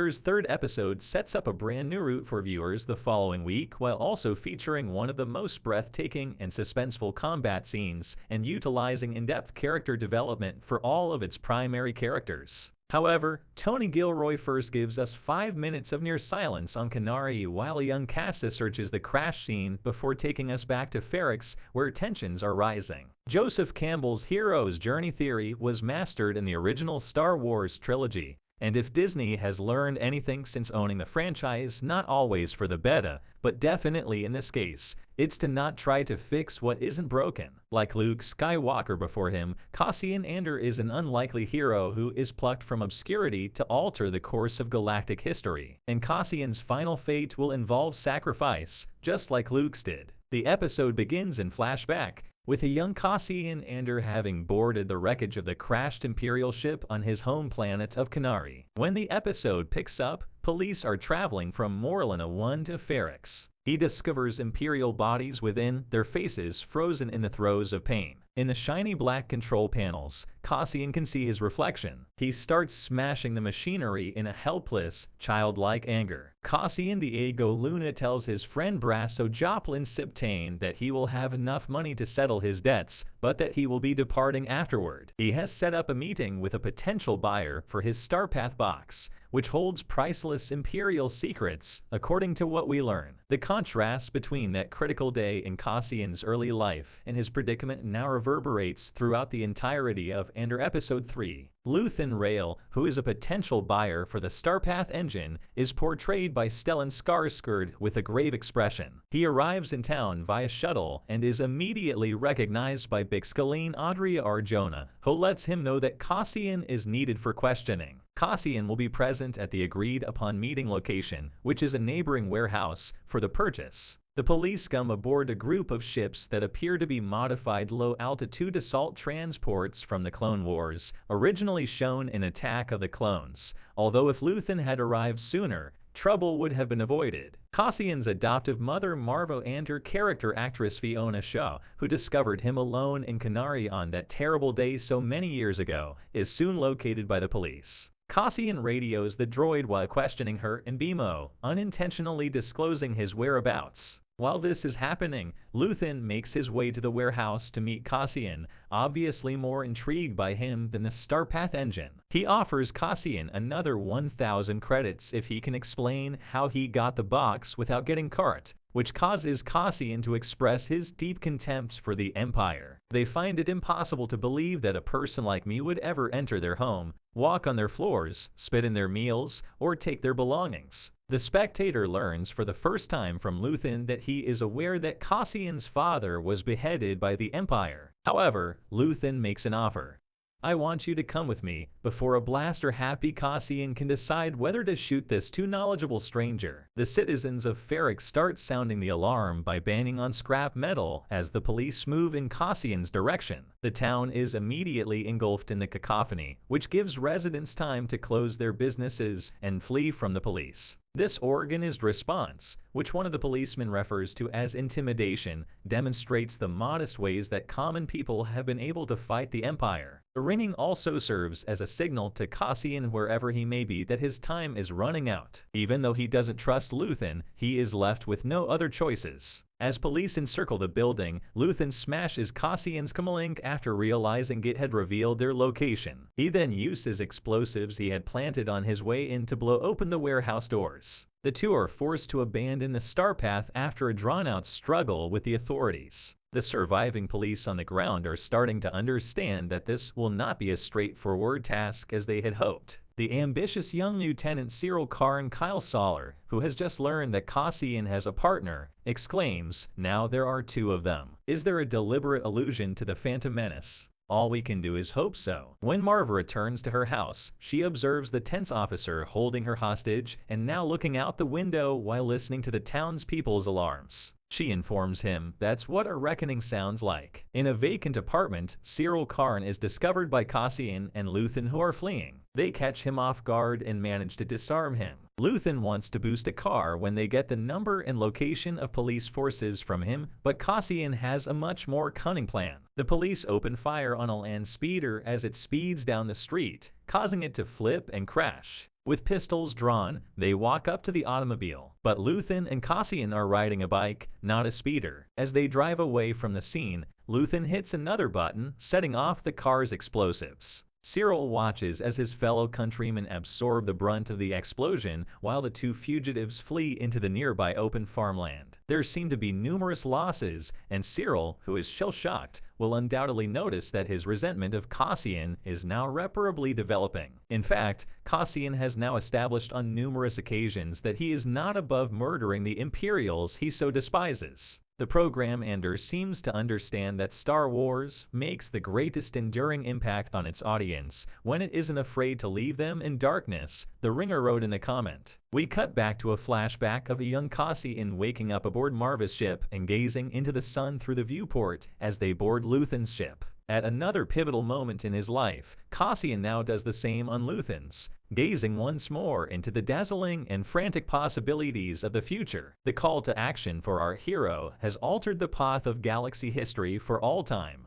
Ender's third episode sets up a brand new route for viewers the following week while also featuring one of the most breathtaking and suspenseful combat scenes and utilizing in-depth character development for all of its primary characters. However, Tony Gilroy first gives us 5 minutes of near silence on Kenari while a young Casa searches the crash scene before taking us back to Ferrix where tensions are rising. Joseph Campbell's hero's journey theory was mastered in the original Star Wars trilogy, and if Disney has learned anything since owning the franchise, not always for the better, but definitely in this case, it's to not try to fix what isn't broken. Like Luke Skywalker before him, Cassian Andor is an unlikely hero who is plucked from obscurity to alter the course of galactic history, and Cassian's final fate will involve sacrifice, just like Luke's did. The episode begins in flashback, with a young Cassian Andor having boarded the wreckage of the crashed Imperial ship on his home planet of Kenari. When the episode picks up, police are traveling from Morlina 1 to Ferrix. He discovers Imperial bodies within, their faces frozen in the throes of pain. In the shiny black control panels, Cassian can see his reflection. He starts smashing the machinery in a helpless, childlike anger. Cassian Diego Luna tells his friend Brasso Joplin Siptane that he will have enough money to settle his debts, but that he will be departing afterward. He has set up a meeting with a potential buyer for his Starpath box, which holds priceless Imperial secrets, according to what we learn. The contrast between that critical day in Cassian's early life and his predicament now reverberates throughout the entirety of Andor Episode 3. Luthen Rael, who is a potential buyer for the Starpath engine, is portrayed by Stellan Skarsgård with a grave expression. He arrives in town via shuttle and is immediately recognized by Bixcaline Adria Arjona, who lets him know that Cassian is needed for questioning. Cassian will be present at the agreed-upon meeting location, which is a neighboring warehouse, for the purchase. The police come aboard a group of ships that appear to be modified low-altitude assault transports from the Clone Wars, originally shown in Attack of the Clones, although if Luthen had arrived sooner, trouble would have been avoided. Cassian's adoptive mother Marvo and her character actress Fiona Shaw, who discovered him alone in Kenari on that terrible day so many years ago, is soon located by the police. Cassian radios the droid while questioning her and BMO, unintentionally disclosing his whereabouts. While this is happening, Luthen makes his way to the warehouse to meet Cassian, obviously more intrigued by him than the Starpath engine. He offers Cassian another 1,000 credits if he can explain how he got the box without getting caught, which causes Cassian to express his deep contempt for the Empire. They find it impossible to believe that a person like me would ever enter their home, walk on their floors, spit in their meals, or take their belongings. The spectator learns for the first time from Luthen that he is aware that Cassian's father was beheaded by the Empire. However, Luthen makes an offer. I want you to come with me. Before a blaster-happy Cassian can decide whether to shoot this too knowledgeable stranger, the citizens of Ferrix start sounding the alarm by banging on scrap metal as the police move in Cassian's direction. The town is immediately engulfed in the cacophony, which gives residents time to close their businesses and flee from the police. This organized response, which one of the policemen refers to as intimidation, demonstrates the modest ways that common people have been able to fight the Empire. The ringing also serves as a signal to Cassian wherever he may be that his time is running out. Even though he doesn't trust Luthen, he is left with no other choices. As police encircle the building, Luthen smashes Cassian's comlink after realizing it had revealed their location. He then uses explosives he had planted on his way in to blow open the warehouse doors. The two are forced to abandon the Starpath after a drawn-out struggle with the authorities. The surviving police on the ground are starting to understand that this will not be as straightforward task as they had hoped. The ambitious young Lieutenant Cyril Karn Kyle Soller, who has just learned that Cassian has a partner, exclaims, "Now there are two of them." Is there a deliberate allusion to the Phantom Menace? All we can do is hope so. When Marva returns to her house, she observes the tense officer holding her hostage and now looking out the window while listening to the townspeople's alarms. She informs him that's what a reckoning sounds like. In a vacant apartment, Cyril Karn is discovered by Cassian and Luthen, who are fleeing. They catch him off guard and manage to disarm him. Luthen wants to boost a car when they get the number and location of police forces from him, but Cassian has a much more cunning plan. The police open fire on a land speeder as it speeds down the street, causing it to flip and crash. With pistols drawn, they walk up to the automobile, but Luthen and Cassian are riding a bike, not a speeder. As they drive away from the scene, Luthen hits another button, setting off the car's explosives. Cyril watches as his fellow countrymen absorb the brunt of the explosion while the two fugitives flee into the nearby open farmland. There seem to be numerous losses, and Cyril, who is shell-shocked, will undoubtedly notice that his resentment of Cassian is now reparably developing. In fact, Cassian has now established on numerous occasions that he is not above murdering the Imperials he so despises. The program ender seems to understand that Star Wars makes the greatest enduring impact on its audience when it isn't afraid to leave them in darkness, the Ringer wrote in a comment. We cut back to a flashback of a young Cassian waking up aboard Marva's ship and gazing into the sun through the viewport as they board Luthen's ship. At another pivotal moment in his life, Cassian now does the same on Luthen's, gazing once more into the dazzling and frantic possibilities of the future. The call to action for our hero has altered the path of galaxy history for all time.